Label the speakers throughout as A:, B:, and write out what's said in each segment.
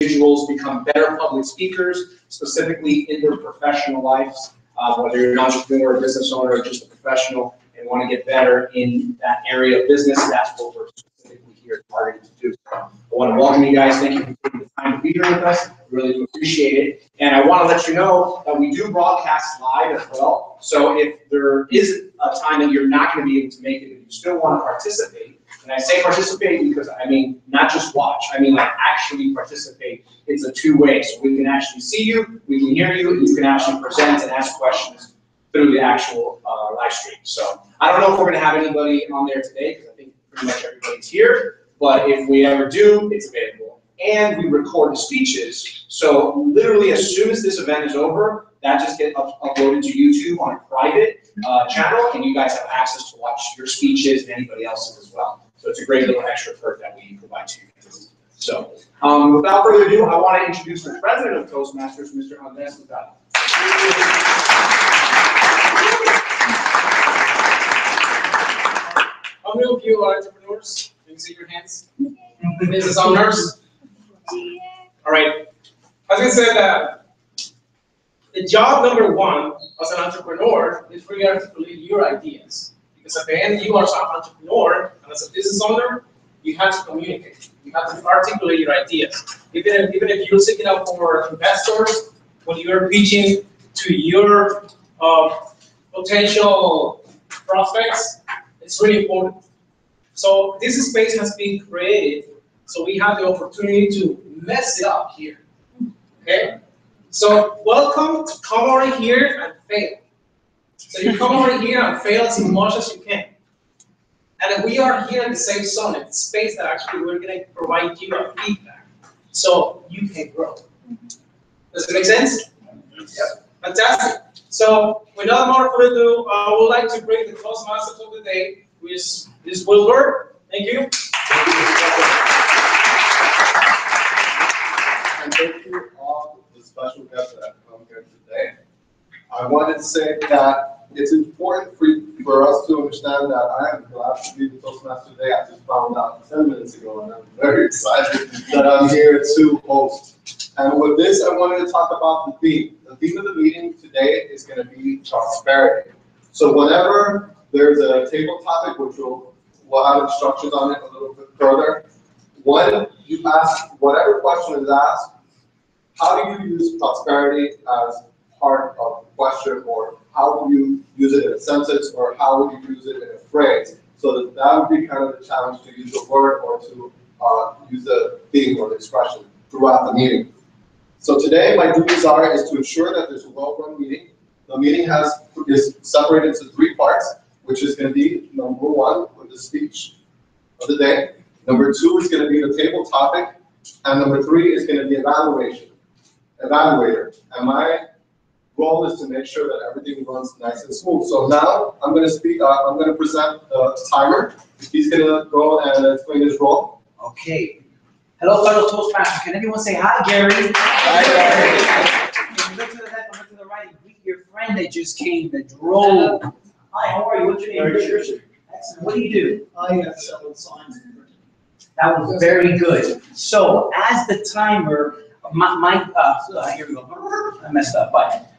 A: individuals become better public speakers, specifically in their professional lives, whether you're an entrepreneur, a business owner, or just a professional, and want to get better in that area of business. That's what we're specifically here targeted to do. I want to welcome you guys. Thank you for taking the time to be here with us. Really do appreciate it. And I want to let you know that we do broadcast live as well. So if there is a time that you're not going to be able to make it, if you still want to participate, and I say participate because I mean not just watch, I mean like actually participate. It's a two-way, so we can actually see you, we can hear you, and you can actually present and ask questions through the actual live stream. So I don't know if we're going to have anybody on there today because I think pretty much everybody's here, but if we ever do, it's available. And we record the speeches, so literally as soon as this event is over, that just gets uploaded to YouTube on a private channel, and you guys have access to watch your speeches and anybody else's as well. So it's a great little extra perk that we provide to you. So without further ado, I want to introduce the president of Toastmasters, Mr. Andres Lucado.
B: How many of you are entrepreneurs? Can you see your hands? Business owners? All right. As I said, the job number one as an entrepreneur is really articulate your ideas. Because at the end, you are an entrepreneur, and as a business owner, you have to communicate. You have to articulate your ideas. Even if you're seeking out for investors, when you're pitching to your potential prospects, it's really important. So this space has been created, so we have the opportunity to mess it up here. Okay? So welcome to come over here and fail. So you come over here and fail as much as you can. And we are here in the same zone, in the space that actually we're going to provide you a feedback so you can grow. Does it make sense? Yep. Fantastic. So without more further ado, I would like to bring the Toastmasters of the day, which is Ms. Wilbur. Thank you.
C: And thank you all the special guests that have come here today. I wanted to say that it's important for us to understand that I am glad to be the Toastmaster today. I just found out 10 minutes ago, and I'm very excited that I'm here to host. And with this, I wanted to talk about the theme. The theme of the meeting today is going to be prosperity. So whenever there's a table topic, which we'll have instructions on it a little bit further, when you ask whatever question is asked, how do you use prosperity as part of the question, or how do you use it in a sentence, or how would you use it in a phrase? So that would be kind of the challenge, to use the word or to use the theme or the expression throughout the meeting. So today, my duties is to ensure that there's a well-run meeting. The meeting is separated into 3 parts, which is going to be number 1 with the speech of the day. Number 2 is going to be the table topic, and number 3 is going to be evaluator. And my goal is to make sure that everything runs nice and smooth. So now I'm going to speak. I'm going to present the timer. He's going to go and explain his role.
D: Okay. Hello, fellow Toastmasters. Can everyone say hi, Gary? Hi, Gary. Can you look to the left and look to the right and greet your friend that just came, that drove? Hi, how are you? What's your name? Excellent. What do you do?
E: I sell signs.
D: That was very good. So, as the timer, here we go. I messed up, but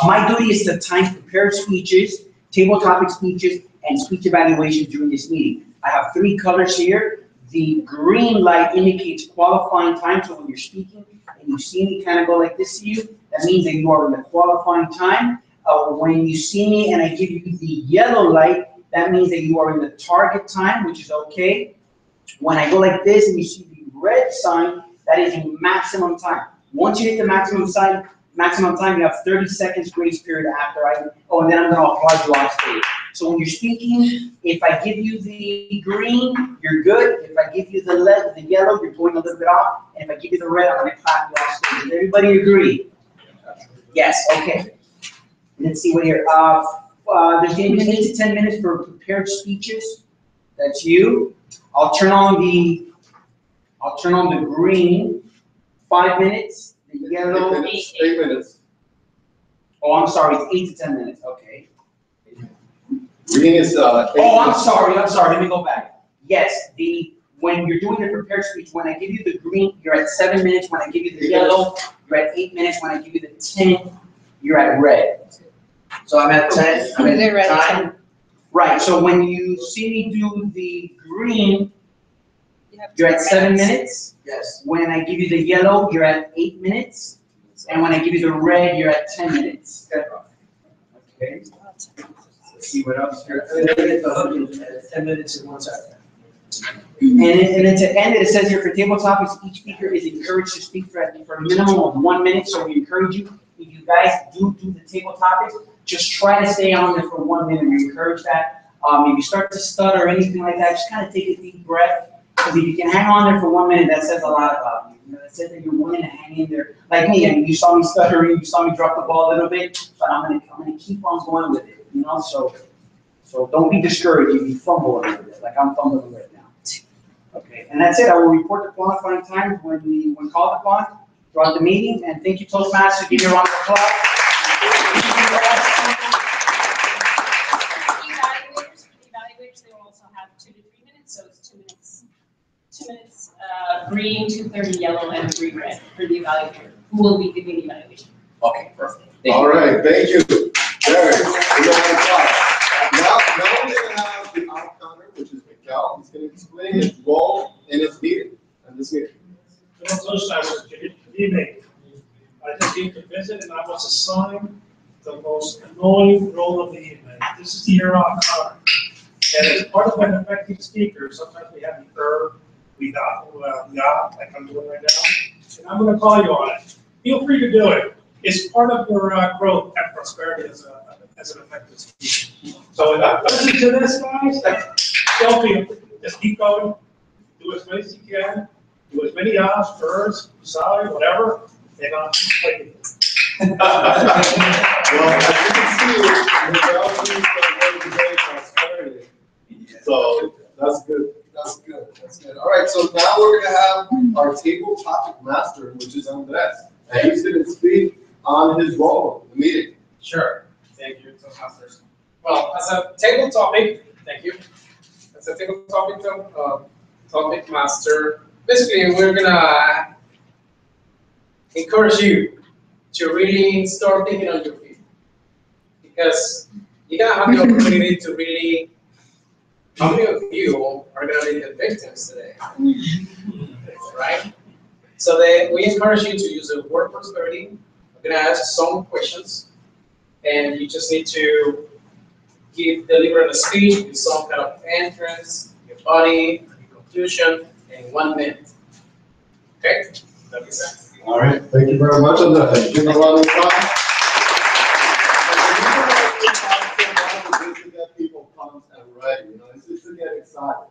D: my duty is to time prepared speeches, table topic speeches, and speech evaluations during this meeting. I have 3 colors here. The green light indicates qualifying time, so when you're speaking and you see me kind of go like this to you, that means that you are in the qualifying time. When you see me and I give you the yellow light, that means that you are in the target time, which is okay. When I go like this and you see the red sign, that is in maximum time. Once you hit the maximum time, you have 30 seconds grace period after and then I'm going to applaud you on stage. So when you're speaking, if I give you the green, you're good. If I give you the yellow, you're going a little bit off. And if I give you the red, I'm going to clap you off stage. Does everybody agree? Yes, okay. Let's see what here. There's going to be 8 to 10 minutes for prepared speeches. That's you. I'll turn on the green. 5 minutes. The yellow.
C: 8 minutes.
D: Oh, I'm sorry. It's 8 to 10 minutes. Okay.
C: Green is.
D: Oh, I'm sorry. Let me go back. Yes, the when you're doing the prepared speech, when I give you the green, you're at 7 minutes. When I give you the yellow, you're at 8 minutes. When I give you the 10, you're at red.
E: So I'm at 10, I'm
F: They're
E: at
F: red at
E: 9.
D: Right, so when you see me do the green,
F: You have
D: you're
F: 10
D: at 7 minutes.
E: Yes.
D: When I give you the yellow, you're at 8 minutes. And when I give you the red, you're at 10 minutes. Okay.
E: Let's see what else here. 10 minutes and 1 second.
D: And then to end it, it says here for table topics, each speaker is encouraged to speak for a minimum of 1 minute. So we encourage you, if you guys do the table topics, just try to stay on there for 1 minute. We encourage that. If you start to stutter or anything like that, just kind of take a deep breath. Because if you can hang on there for 1 minute, that says a lot about you. You know, that says that you're willing to hang in there. Like me, I mean, you saw me stuttering, you saw me drop the ball a little bit, but I'm gonna keep on going with it. You know, so don't be discouraged if you fumble a little bit, like I'm fumbling right now. Okay, and that's it. I will report the qualifying times when called upon throughout the meeting. And thank you, Toastmasters. Give you a round of applause.
G: Evaluators, they will also have 2 to 3 minutes, so it's 2 minutes. 2 minutes, green, 2:30 yellow, and 3 red for the evaluator, who will be giving the evaluation.
E: Okay, perfect.
C: All right, thank you. Derek, we're gonna have now we're gonna have the outcomer, which is Miguel. He's gonna explain his role in this meeting, this meeting.
H: Toastmasters, good evening. I just came to visit and I was assigned the most annoying role of the evening. This is the year on card. And as part of an effective speaker, sometimes we have the we got, like I'm doing right now. And I'm gonna call you on it. Feel free to do it. It's part of your growth and prosperity as an effective speaker. So listen to this, guys. Don't feel, just keep going. Do as many as you can. Do as many hours, birds, salary, whatever, and I'll keep fighting.
C: Well, as you can see, Miguel needs to today prosperity. So that's good. That's good. That's good. All right. So now we're gonna have our table topic master, which is Andres, and he's gonna speak on his role in the meeting.
B: Sure. Thank you, Toastmasters. Well, as a table topic, thank you. As a table topic, topic master, basically we're gonna encourage you to really start thinking on your feet, because you're gonna have the opportunity to really. How many of you are gonna be the victims today? Right? So we encourage you to use the word prosperity. I'm gonna ask some questions, and you just need to deliver a speech with some kind of entrance, your body, your conclusion, in 1 minute. Okay? That makes sense.
C: All right. Thank you very much, Andres. Give him a round of applause. People come and write, you know, it's to get excited.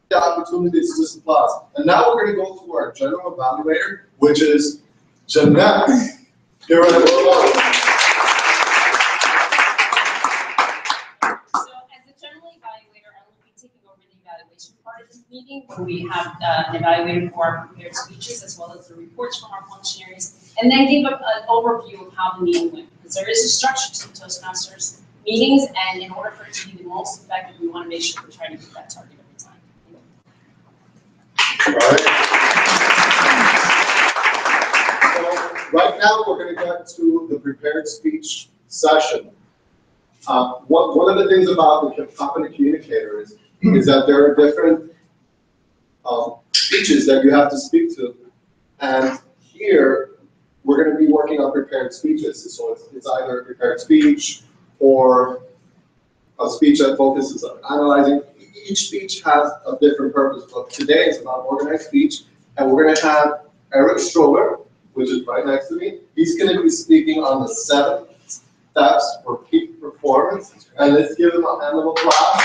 C: The opportunity is just applause. And now we're going to go to our general evaluator, which is Jeanette. Give her an applause.
G: So as a general evaluator, I will be taking over the evaluation part of this meeting, where we have an evaluator for our prepared speeches, as well as the reports from our functionaries, and then give an overview of how the meeting went. Because there is a structure to the Toastmasters meetings, and in order for it to be the most effective, we want to make sure we're trying to hit that target every time.
C: All right. So right now we're going to get to the prepared speech session. One of the things about the competent communicator is that there are different speeches that you have to speak to, and here we're going to be working on prepared speeches. So it's either a prepared speech or a speech that focuses on analyzing. Each speech has a different purpose, but today it's about organized speech, and we're going to have Eric Stroller, which is right next to me. He's going to be speaking on the 7 steps for peak performance, and let's give him a hand of applause.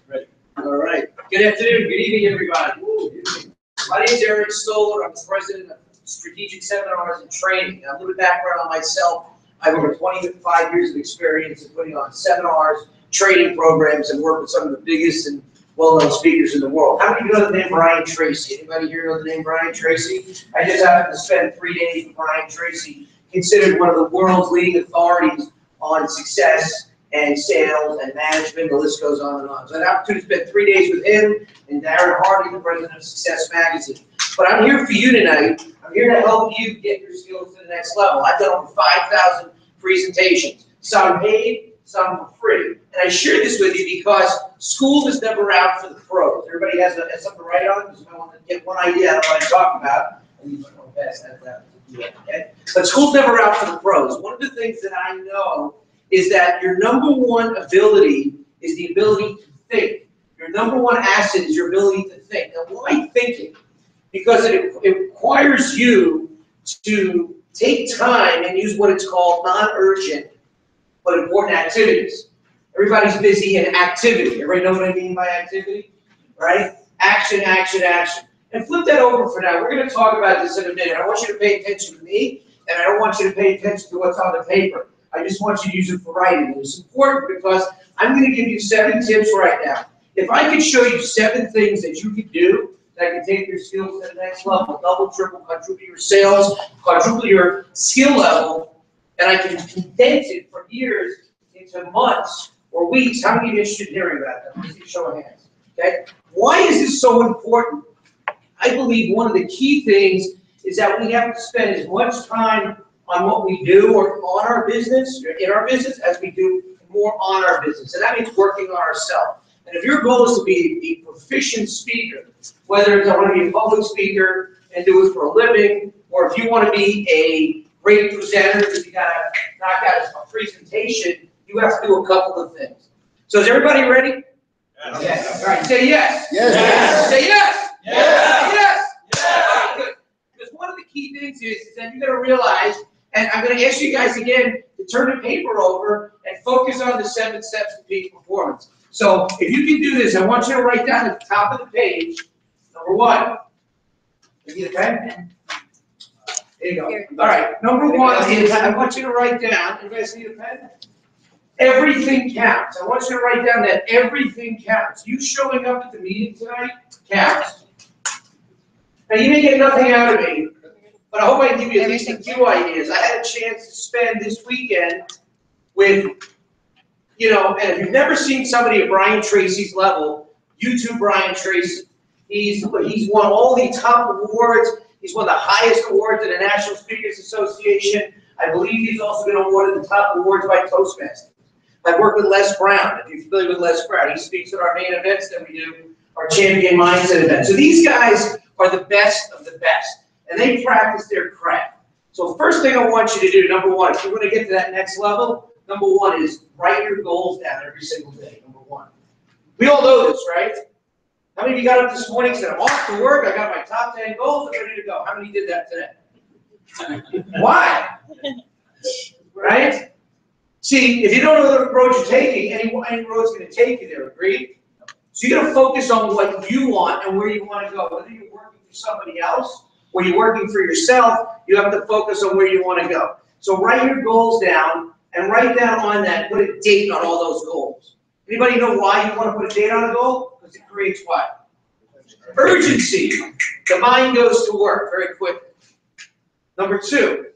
E: Ready. All right. Good afternoon. Good evening, everybody. My name is Eric Stoller. I'm the president of Strategic Seminars and Training. A little bit background on myself. I have over 25 years of experience in putting on seminars, training programs, and work with some of the biggest and well-known speakers in the world. How many of you know the name Brian Tracy? Anybody here know the name Brian Tracy? I just happened to spend 3 days with Brian Tracy, considered one of the world's leading authorities on success and sales and management, the list goes on and on. So I had an opportunity to spend 3 days with him and Darren Hardy, the president of Success Magazine. But I'm here for you tonight. I'm here to help you get your skills to the next level. I've done over 5,000 presentations, some paid, some for free. And I share this with you because school is never out for the pros. Everybody has something to write on, because I want to get one idea of what I'm talking about. And you might want to pass that down. Okay? But school's never out for the pros. One of the things that I know is that your number one ability is the ability to think. Your number one asset is your ability to think. Now, why thinking? Because it requires you to take time and use what it's called non-urgent but important activities. Everybody's busy in activity. Everybody know what I mean by activity? Right? Action, action, action. And flip that over for now. We're going to talk about this in a minute. I want you to pay attention to me, and I don't want you to pay attention to what's on the paper. I just want you to use it for writing. And it's important because I'm going to give you 7 tips right now. If I could show you 7 things that you could do that can take your skills to the next level, double, triple, quadruple your sales, quadruple your skill level, and I can condense it from years into months or weeks, how many of you are interested in hearing about that? Let's see a show of hands. Okay? Why is this so important? I believe one of the key things is that we have to spend as much time on what we do or on our business, in our business, as we do more on our business. And that means working on ourselves. And if your goal is to be a proficient speaker, whether it's I want to be a public speaker and do it for a living, or if you want to be a great presenter because you got to knock out a presentation, you have to do a couple of things. So is everybody ready?
H: Yes.
E: Yes. All right, say yes.
C: Yes.
E: Yes. Say yes.
H: Yes.
E: Yes.
H: Yes.
E: All right, good. Because one of the key things is that you're going to realize, and I'm going to ask you guys again to turn the paper over and focus on the 7 steps to peak performance. So if you can do this, I want you to write down at the top of the page, number 1. You need a pen? There you go. All right, number 1 is I want you to write down, you guys need a pen? Everything counts. I want you to write down that everything counts. You showing up at the meeting tonight counts. Now, you may get nothing out of me, but I hope I can give you at least a few ideas. I had a chance to spend this weekend with, and if you've never seen somebody at Brian Tracy's level, YouTube Brian Tracy. He's won all the top awards. He's won the highest awards in the National Speakers Association. I believe he's also been awarded the top awards by Toastmasters. I work with Les Brown. If you're familiar with Les Brown, he speaks at our main events that we do, our Champion Mindset event. So these guys are the best of the best, and they practice their craft. So first thing I want you to do, number 1, if you're going to get to that next level, number 1 is write your goals down every single day, number 1. We all know this, right? How many of you got up this morning and said, I'm off to work, I got my top 10 goals, I'm ready to go? How many did that today? Why? Right? See, if you don't know the road you're taking, any road's going to take you there, agreed? So you got to focus on what you want and where you want to go. Whether you're working for somebody else or you're working for yourself, you have to focus on where you want to go. So write your goals down and write down on that, put a date on all those goals. Anybody know why you want to put a date on a goal? Because it creates what? Urgency. The mind goes to work very quickly. Number 2,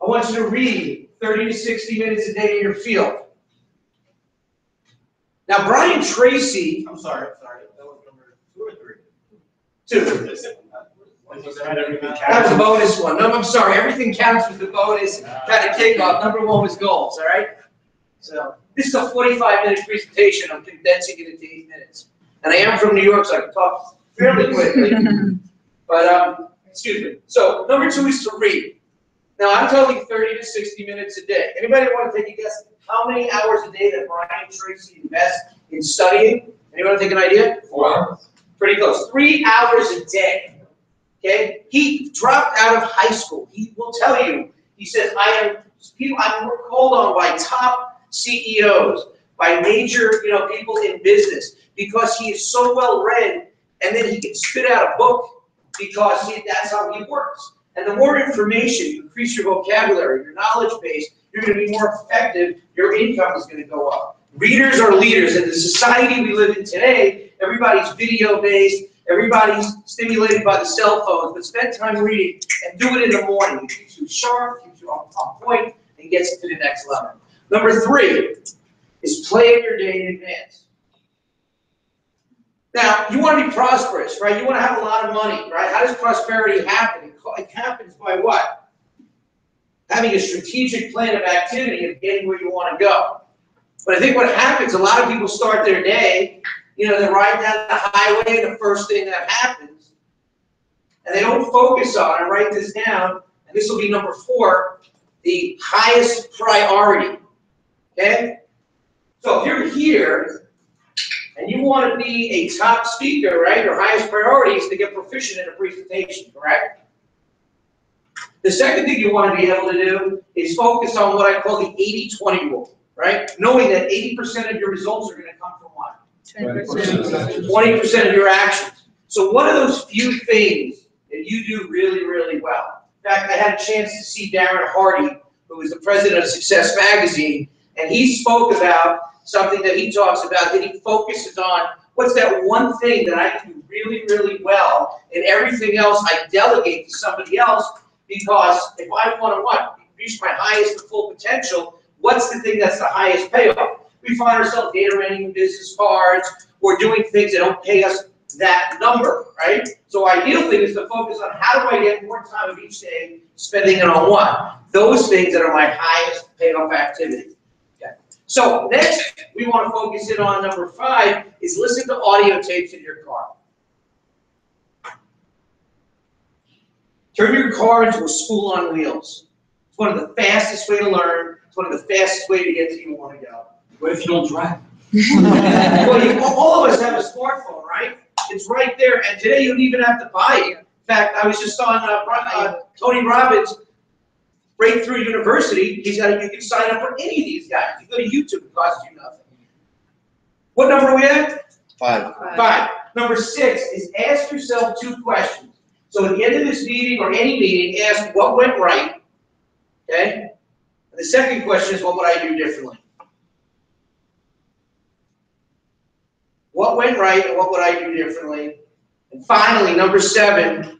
E: I want you to read 30 to 60 minutes a day in your field. Now, Brian Tracy,
F: I'm sorry, that was number 2 or 3?
E: 2. That was a bonus one. No, I'm sorry, everything counts with the bonus kind of kickoff. Number 1 was goals, all right? So this is a 45-minute presentation. I'm condensing it into 8 minutes. And I am from New York, so I can talk fairly quickly. But, excuse me. So number 2 is to read. Now, I'm telling you 30 to 60 minutes a day. Anybody want to take a guess how many hours a day that Brian Tracy invests in studying? Anyone take an idea?
F: 4 hours.
E: Pretty close. 3 hours a day. Okay? He dropped out of high school. He will tell you, he says, I'm called on by top CEOs, by major people in business, because he is so well read, and then he can spit out a book because that's how he works. And the more information, you increase your vocabulary, your knowledge base, you're going to be more effective, your income is going to go up. Readers are leaders. In the society we live in today, everybody's video-based, everybody's stimulated by the cell phones, but spend time reading and do it in the morning. It keeps you sharp, keeps you on point, and gets you to the next level. Number 3 is plan your day in advance. Now, you want to be prosperous, right? You want to have a lot of money, right? How does prosperity happen? It happens by what? Having a strategic plan of activity of getting where you want to go. But I think what happens, a lot of people start their day, they're riding down the highway, and the first thing that happens, and they don't focus on, and write this down, and this will be number 4, the highest priority, okay? So if you're here, and you want to be a top speaker, right, your highest priority is to get proficient in a presentation, correct? The second thing you want to be able to do is focus on what I call the 80-20 rule, right? Knowing that 80% of your results are going to come from what? 20% of your actions. So what are those few things that you do really, really well? In fact, I had a chance to see Darren Hardy, who is the president of Success Magazine, and he spoke about something that he talks about, that he focuses on, what's that one thing that I can do really, really well, and everything else I delegate to somebody else, because if I want to reach my highest and full potential, what's the thing that's the highest payoff? We find ourselves data entering business cards, or doing things that don't pay us that number, right? So ideal thing is to focus on how do I get more time of each day spending it on what? Those things that are my highest payoff activity. So next, we want to focus in on number 5, is listen to audio tapes in your car. Turn your car into a school on wheels. It's one of the fastest way to learn. It's one of the fastest way to get to you want to go.
D: What if you don't drive?
E: Well, all of us have a smartphone, right? It's right there, and today you don't even have to buy it. In fact, I was just on Tony Robbins' Breakthrough University. You can sign up for any of these guys. You go to YouTube, it costs you nothing. What number are we at? 5. Number 6 is ask yourself 2 questions. So at the end of this meeting or any meeting, ask what went right, okay? And the second question is what would I do differently? What went right and what would I do differently? And finally, number 7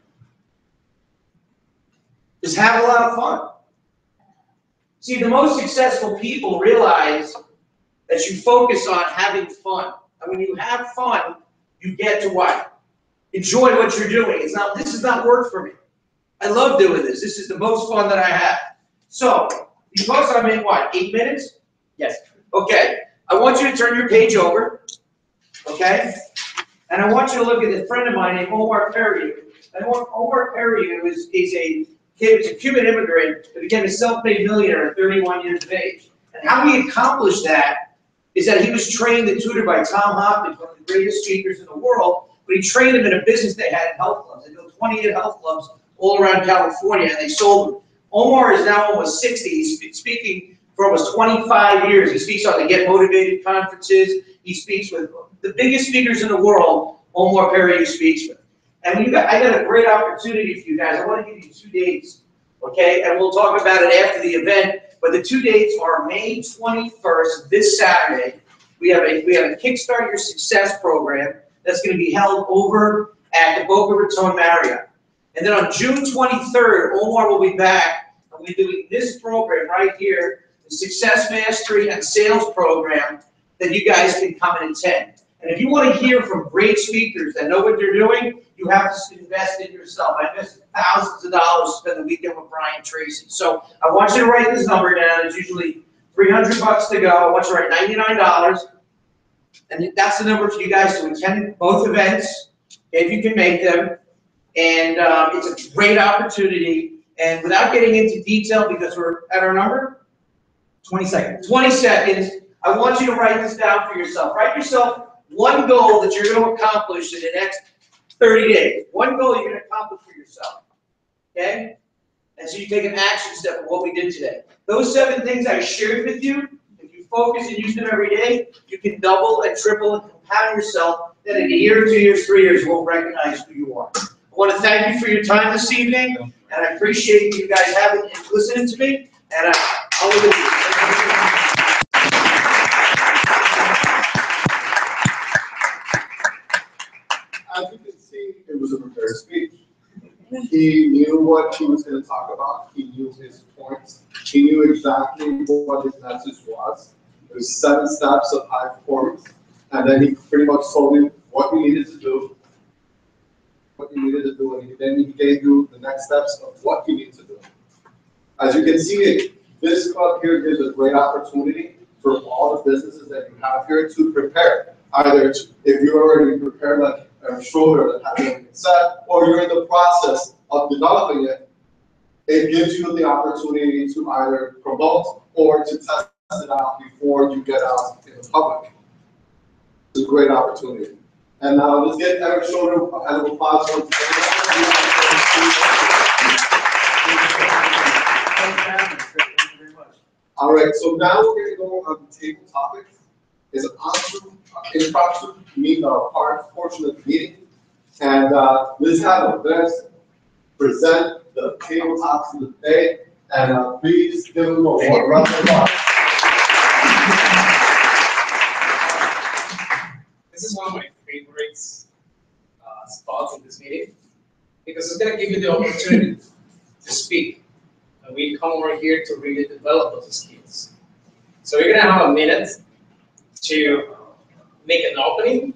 E: is have a lot of fun. See, the most successful people realize that you focus on having fun. And when you have fun, you get to what? Enjoy what you're doing. This is not work for me. I love doing this. This is the most fun that I have. So, because I'm in what, 8 minutes?
D: Yes.
E: Okay. I want you to turn your page over. Okay? And I want you to look at a friend of mine named Omar Periu. And Omar Periu is a Cuban immigrant that became a self-made millionaire at 31 years of age. And how he accomplished that is that he was trained and tutored by Tom Hopkins, one of the greatest speakers in the world, but he trained him in a business they had in health clubs. They built 28 health clubs all around California, and they sold them. Omar is now almost 60. He's been speaking for almost 25 years. He speaks on the Get Motivated conferences. He speaks with the biggest speakers in the world. Omar Periu speaks with. And I got a great opportunity for you guys. I want to give you 2 dates, okay? And we'll talk about it after the event. But the 2 dates are May 21st, this Saturday. We have a Kickstart Your Success program that's going to be held over at the Boca Raton Marriott. And then on June 23rd, Omar will be back, and we're doing this program right here, the Success Mastery and Sales program that you guys can come and attend. And if you want to hear from great speakers that know what they're doing, you have to invest in yourself. I invested thousands of dollars to spend the weekend with Brian Tracy. So I want you to write this number down. It's usually $300 to go. I want you to write $99. And that's the number for you guys to attend both events, if you can make them. And it's a great opportunity. And without getting into detail, because we're at our number,
D: 20 seconds.
E: 20 seconds. I want you to write this down for yourself. Write yourself one goal that you're going to accomplish in the next 30 days. One goal you're going to accomplish for yourself. Okay? And so you take an action step of what we did today. Those 7 things I shared with you, if you focus and use them every day, you can double and triple and compound yourself. Then in a year, 2 years, 3 years, you won't recognize who you are. I want to thank you for your time this evening, and I appreciate you guys having and listening to me. And I'll leave it with you.
C: As you can see, it was a prepared speech. He knew what he was going to talk about. He knew his points. He knew exactly what his message was. There's 7 steps of high performance, and then he pretty much told you what you needed to do, and then he gave you the next steps of what you need to do. As you can see, this club here gives a great opportunity for all the businesses that you have here to prepare. Either if you're already prepared like a shoulder that hasn't been set, or you're in the process of developing it, it gives you the opportunity to either promote or to test it out before you get out in the public. It's a great opportunity. And now let's get Eric Shoulder a hand of applause. All right, so now we're going to go on the table topics. It's an impromptu portion of the meeting. And let's have a best present the table topics of the day. And please give them a warm round of applause.
B: This is one of my favorite spots in this meeting because it's going to give you the opportunity to speak. And we come over here to really develop those skills. So you're going to have a minute to make an opening,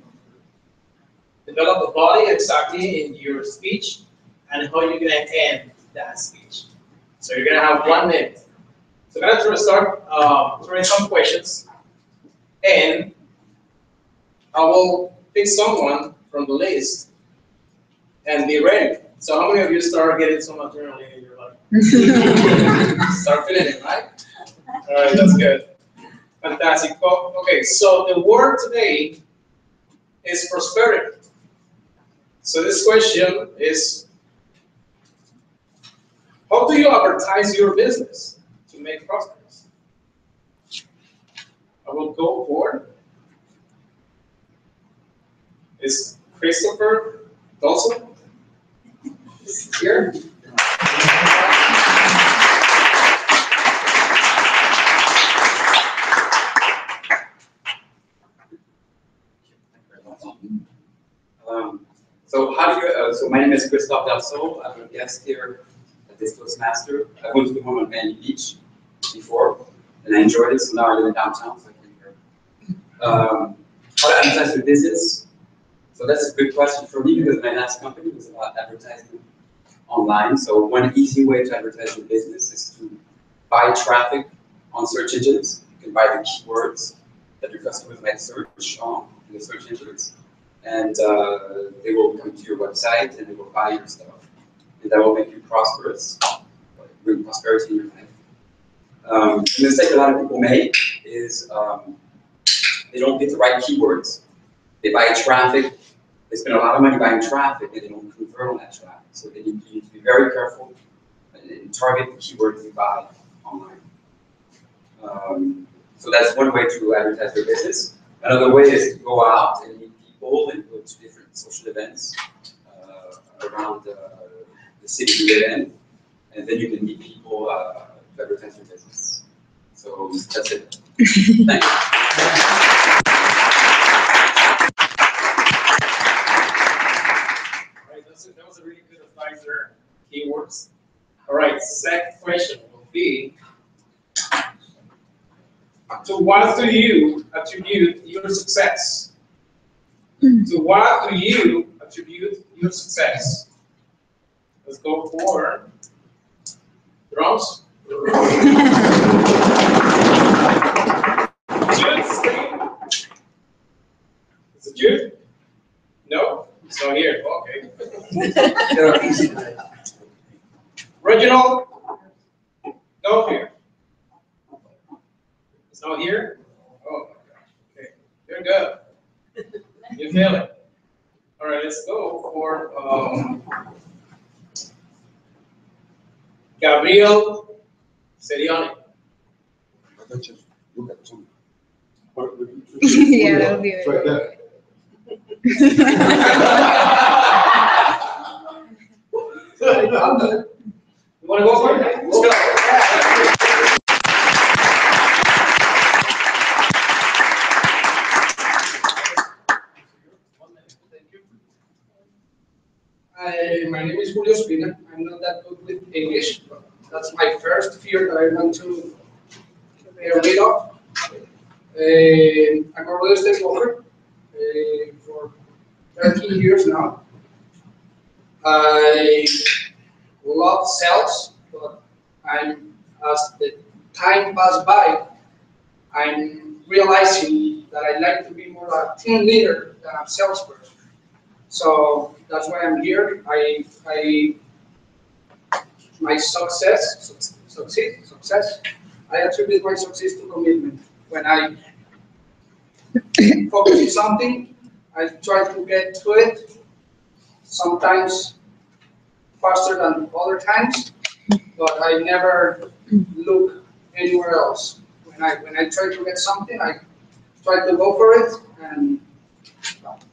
B: develop a body exactly in your speech, and how you're going to end that speech. So you're going to have 1 minute. So I'm going to start throwing some questions, and I will pick someone from the list and be ready. So how many of you start getting some adrenaline in your life? Start feeling it, right? All right, that's good. Fantastic. Okay, so the word today is prosperity. So this question is, how do you advertise your business to make prosperous? I will go for is Christopher Dawson here?
I: So my name is Christophe Darceau. I'm a guest here at this Toastmaster. I went to the home on Miami Beach before, and I enjoyed it, so now I live in downtown, so I came here. How to advertise your business? So that's a good question for me because my last company was about advertising online. So one easy way to advertise your business is to buy traffic on search engines. You can buy the keywords that your customers might search on in the search engines. And they will come to your website and they will buy your stuff. And that will make you prosperous, bring prosperity in your life. And the mistake a lot of people make is they don't get the right keywords. They buy traffic, they spend a lot of money buying traffic, and they don't convert on that traffic. So you need to be very careful and target the keywords you buy online. So that's one way to advertise your business. Another way is to go out and meet people and go to different social events around the city you live in, and then you can meet people to advertise your business. So that's it. Thank you.
B: All right, that was a really good advice there. Keywords. All right, second question will be, to what do you attribute your success? To what do you attribute your success? Let's go for drums. Jude, is it Jude? No? It's not here. Okay. Reginald? No here. It's not here? Oh my gosh. Okay. You're good. You feel it. All right, let's go for Gabriel Seriani.
J: Yeah, that would be
C: It's right there.
B: You want to go for it? Let's go. My name is Julio Spina. I'm not that good with English. That's my first fear that I want to get rid of. I'm a real estate broker for 13 years now. I love sales, but as the time passes by, I'm realizing that I like to be more a team leader than a salesperson. So that's why I'm here. My success. I attribute my success to commitment. When I focus on something, I try to get to it. Sometimes faster than other times, but I never look anywhere else. When I try to get something, I try to go for it, and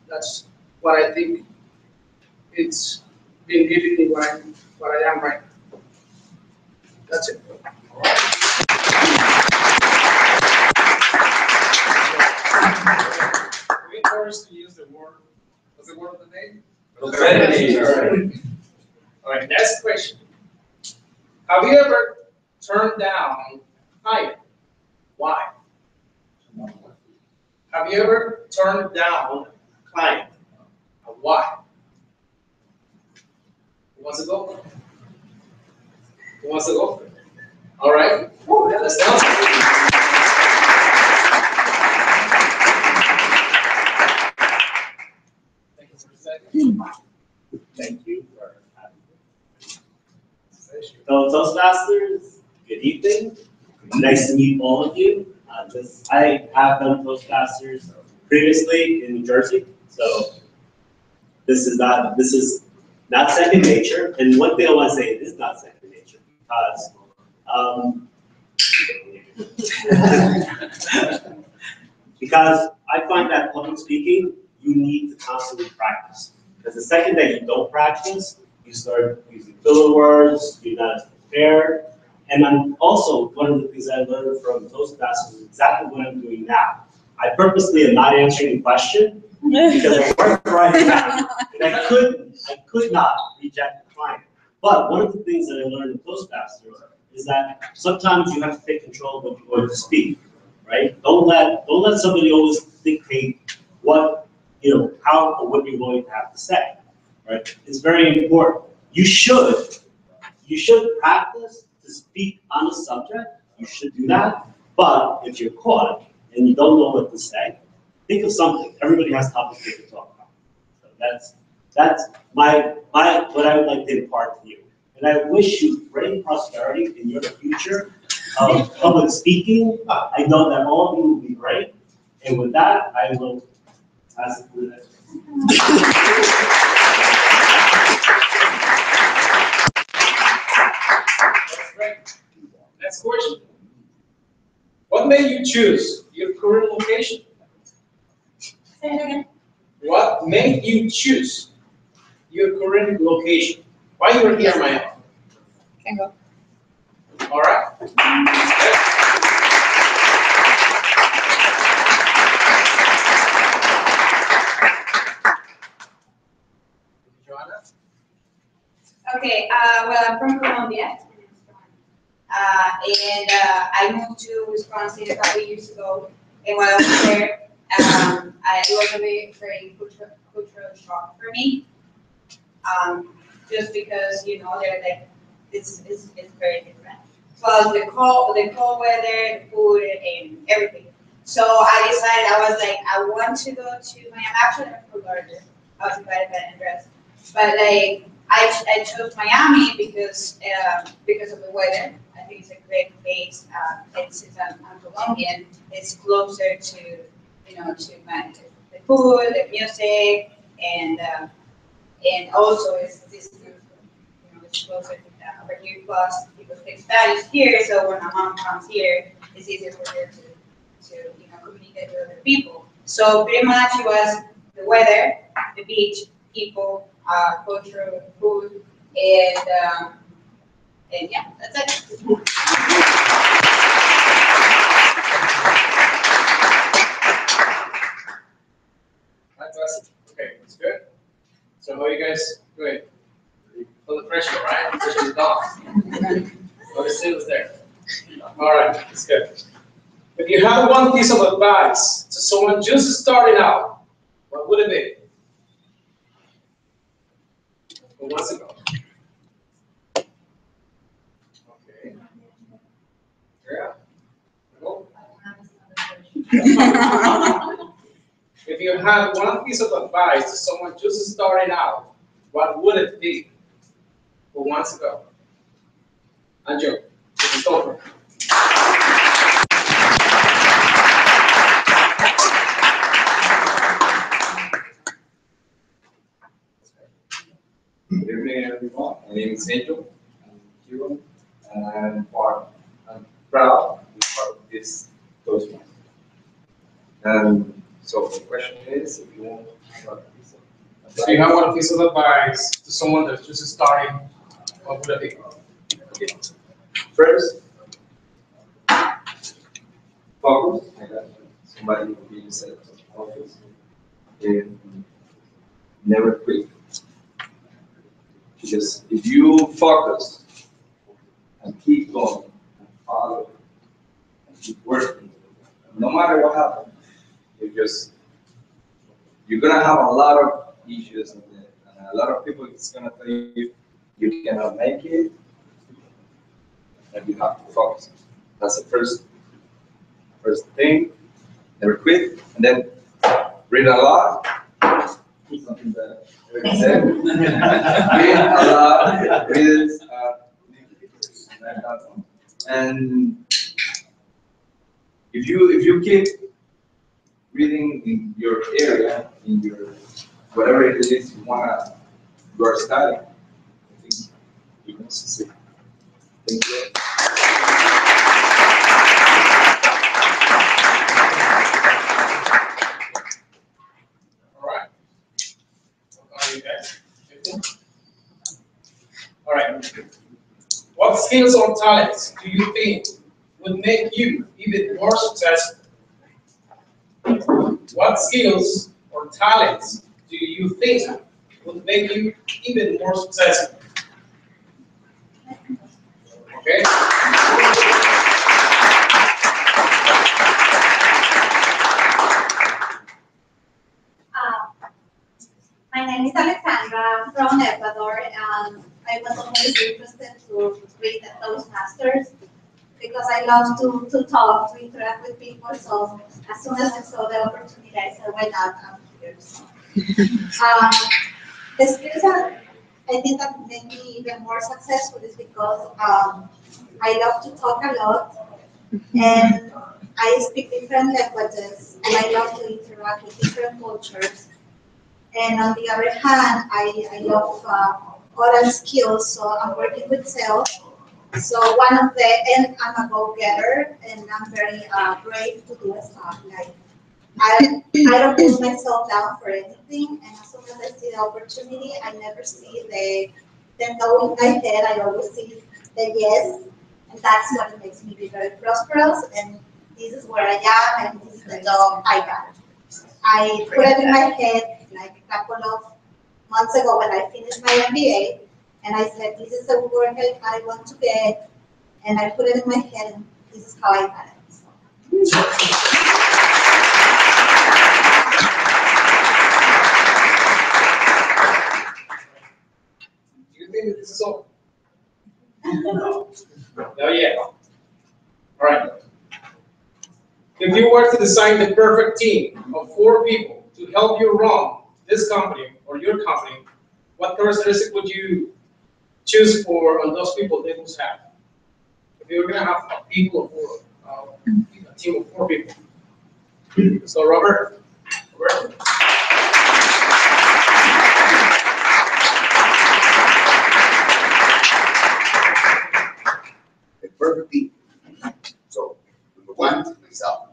B: that's what I think it's been giving me what I am right now. That's it.
F: We encourage to use the word, what's the word of the day?
I: Profanity.
B: All right, next question. Have you ever turned down hire? Why? Have you ever turned down a client? Why? Who wants to go? Who wants to go? All right, let's down. Thank you for a second.
J: Thank you for having me. So Toastmasters, good evening. Nice to meet all of you. I have done Toastmasters previously in New Jersey, so this is not second nature. And one thing I want to say, it is not second nature because I find that public speaking, you need to constantly practice. Because the second that you don't practice, you start using filler words, you're not as prepared. And I'm also, one of the things I learned from Toastmasters is exactly what I'm doing now. I purposely am not answering the question because I worked right now, and I could not reject the client. But one of the things that I learned in Toastmasters is that sometimes you have to take control of what you're going to speak, right? Don't let somebody always dictate what, how or what you're going to have to say, right? It's very important. You should practice to speak on a subject. You should do that. But if you're caught and you don't know what to say, think of something. Everybody has topics they can talk about. So that's what I would like to impart to you. And I wish you great prosperity in your future of public speaking. I know that all of you will be great. And with that, I will pass it through that.
B: That's great. Next question. What made you choose your current location?
G: Say it again.
B: What made you choose your current location? Why you were here in Miami?
G: Can go.
B: All right. Joanna?
K: Okay, well, I'm from Colombia. And I moved to Wisconsin a couple years ago. And while I was there, it was a very cultural shock for me. Just because, they're like, it's very different. Plus the cold weather, the food, and everything. So I decided, I was like, I want to go to Miami. Actually, I'm from Florida. I was invited by Andres. But like, I chose Miami because of the weather. I think it's a great place. Since I'm Colombian, it's closer to, the food, the music, and also it's closer to over here. Plus, people speak Spanish here, so when my mom comes here, it's easier for her to communicate with other people. So pretty much it was the weather, the beach, people, culture, food, and yeah, that's it.
B: Fantastic. Okay, that's good. So how you guys doing? Feel the pressure, right? Especially the dog. But it still is there. All right, that's good. If you had one piece of advice to someone just starting out, what would it be? Who wants to go? Okay. Yeah. Go. If you had one piece of advice to someone just starting out, what would it be? Who wants to go? Anjo, it's over.
L: Good evening, everyone. My name is Angel. I'm Cuban, and I'm proud to be part of this Toastmasters. And so the question is, if you want to have a piece of
B: So you have one piece of advice to someone that's just starting, what would it be?
L: okay. First, focus. I got somebody who really said focus. And never quit. Because if you focus and keep going and follow and keep working, no matter what happens, you're gonna have a lot of issues and a lot of people is gonna tell you you cannot make it, and you have to focus. That's the first thing. Never quit, and then read a lot. Something that Eric said. Read a lot. Read and if you keep reading in your area, in your whatever it is you are studying, I think you're going to succeed. Thank you.
B: All right. Are you guys? All right. What skills or talents do you think would make you even more successful? What skills or talents do you think would make you even more successful? Okay?
K: My name is Alexandra. I'm from Ecuador, and I was always interested to read the Toastmasters because I love to talk, to interact with people. So as soon as I saw the opportunity, I said, why not? I'm here. So, the skills that I think that made me even more successful is because I love to talk a lot, and I speak different languages, and I love to interact with different cultures. And on the other hand, I love oral skills, so I'm working with sales. So and I'm a go-getter, and I'm very brave to do stuff. Like, I don't put myself down for anything, and as soon as I see the opportunity, I never see the no in my head. I always see the yes, and that's what makes me be very prosperous. And this is where I am, and this is the job I got. I put it in my head like a couple of months ago when I finished my MBA, and I said, this is the work I want to get, and I put it in my head, and this is how I got it. So.
B: Do you think that this is all? No. No, yeah. All right. If you were to design the perfect team of 4 people to help you run this company or your company, what characteristic would you choose for on those people they must have? If you were going to have a team of 4 people. So Robert.
M: The perfect team. So, number 1, myself.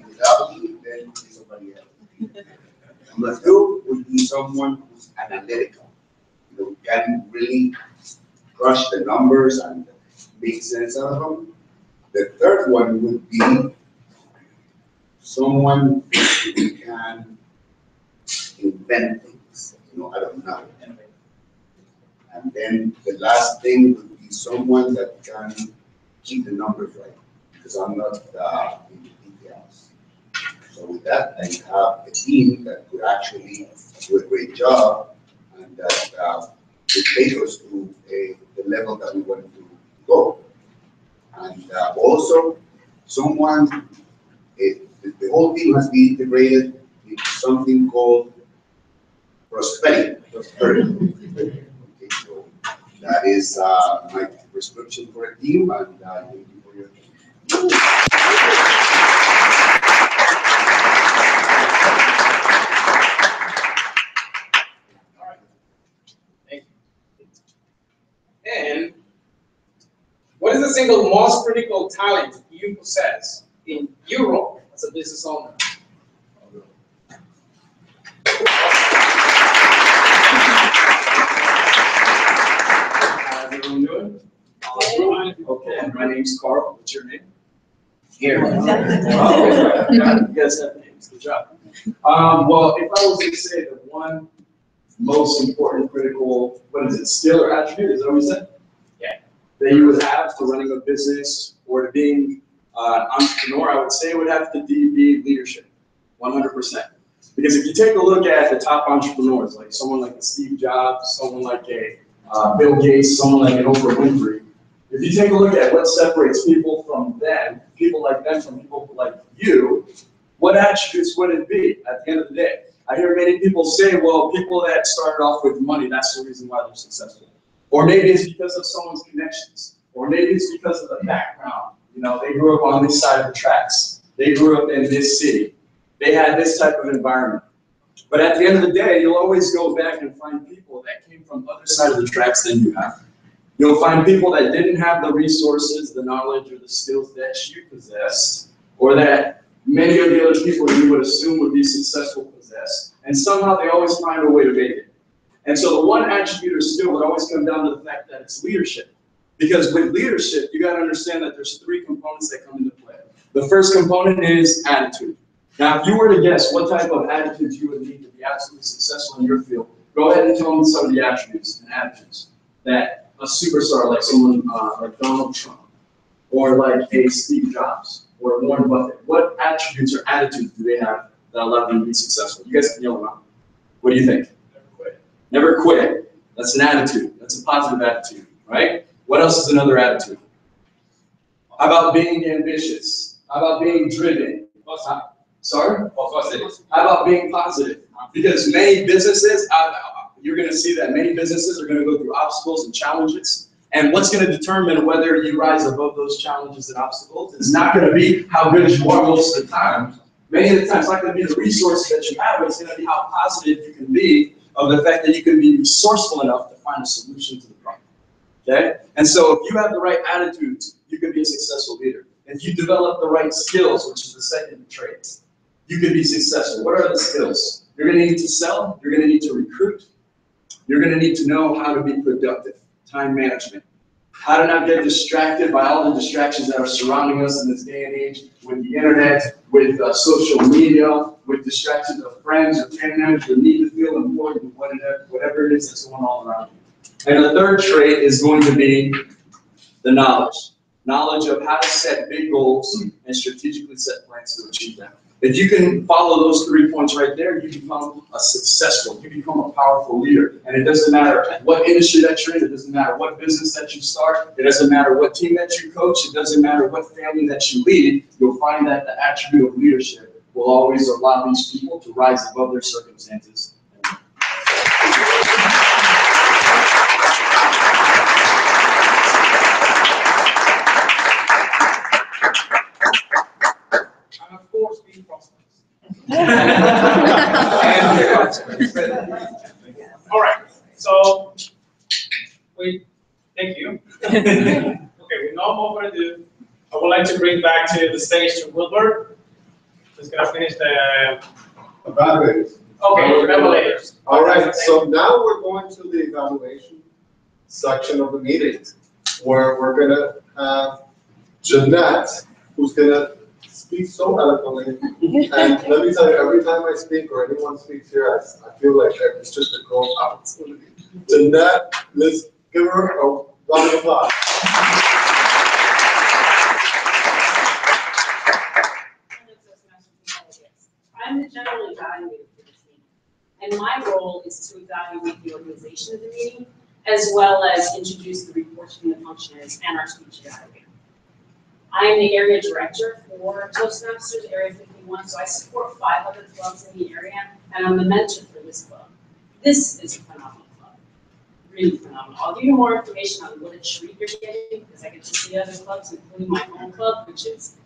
M: Without me, then somebody else. Number 2 would be someone who's analytical. Can really crush the numbers and make sense out of them. The third one would be someone who can invent things, out of nothing. And then the last thing would be someone that can keep the numbers right, because I'm not in the details. So with that, I have a team that could actually do a great job and that would take us to the level that we want to go. And also, someone, the whole team has been integrated into something called prosperity. Okay, so that is my prescription for a team, and thank you for your attention.
B: All right. Thank you. And what is the single most critical talent you possess in your role as a business owner?
N: How's everyone doing? Okay, my name's Carl. What's your name? Gary. Oh, you guys have names. Good job. Well, if I was to say the one most important, critical, what is it, skill or attribute? Is that what you said? Yeah. That you would have to running a business or to being an entrepreneur, I would say it would have to be leadership, 100%. Because if you take a look at the top entrepreneurs, like someone like a Steve Jobs, someone like a Bill Gates, someone like an Oprah Winfrey, if you take a look at what separates people from them, people like them from people like you, what attributes would it be at the end of the day? I hear many people say, well, people that started off with money, that's the reason why they're successful. Or maybe it's because of someone's connections. Or maybe it's because of the background. You know, they grew up on this side of the tracks. They grew up in this city. They had this type of environment. But at the end of the day, you'll always go back and find people that came from other side of the tracks than you have. You'll find people that didn't have the resources, the knowledge, or the skills that you possess, or that many of the other people you would assume would be successful possess. And somehow they always find a way to make it. And so the one attribute or skill would always come down to the fact that it's leadership. Because with leadership, you got to understand that there's three components that come into play. The first component is attitude. Now, if you were to guess what type of attitudes you would need to be absolutely successful in your field, go ahead and tell me some of the attributes and attitudes that a superstar like someone like Donald Trump, or like a Steve Jobs, or Warren Buffett, what attributes or attitudes do they have that allow them to be successful? You guys can yell them out. What do you think? Never quit. Never quit. That's an attitude. That's a positive attitude, right? What else is another attitude? How about being ambitious? How about being driven? Sorry? Positive. How about being positive? Because many businesses, you're going to see that many businesses are going to go through obstacles and challenges. And what's going to determine whether you rise above those challenges and obstacles is not going to be how good you are most of the time. Many of the times, it's not going to be the resources that you have, but it's going to be how positive you can be of the fact that you can be resourceful enough to find a solution to the problem. Okay? And so if you have the right attitudes, you can be a successful leader. If you develop the right skills, which is the second trait, you can be successful. What are the skills? You're going to need to sell. You're going to need to recruit. You're going to need to know how to be productive, time management, how to not get distracted by all the distractions that are surrounding us in this day and age with the internet, with social media, with distractions of friends or family members who need to feel important, whatever it is that's going on around you. And the third trait is going to be the knowledge. Knowledge of how to set big goals and strategically set plans to achieve them. If you can follow those 3 points right there, you become a successful, you become a powerful leader. And it doesn't matter what industry that you're in, it doesn't matter what business that you start, it doesn't matter what team that you coach, it doesn't matter what family that you lead, you'll find that the attribute of leadership will always allow these people to rise above their circumstances.
B: And of course, being prosperous. All right, so thank you. Okay, with no more ado, I would like to bring back to the stage to Wilbur, who's gonna finish the
C: Evaluators.
B: Okay, evaluators.
C: All right, so now we're going to the evaluation section of the meeting, where we're gonna have Jeanette, who's gonna speak so eloquently. And let me tell you, every time I speak or anyone speaks here, I feel like it's just a growth opportunity. Jeanette, let's give her a round of applause.
G: I'm the general evaluator for this meeting, and my role is to evaluate the organization of the meeting, as well as introduce the reports from the functionaries and our speech evaluator. I am the area director for Toastmasters Area 51, so I support 5 other clubs in the area, and I'm the mentor for this club. This is a phenomenal club, really phenomenal. I'll give you more information on what a treat you're getting, because I get to see other clubs, including my own club, which is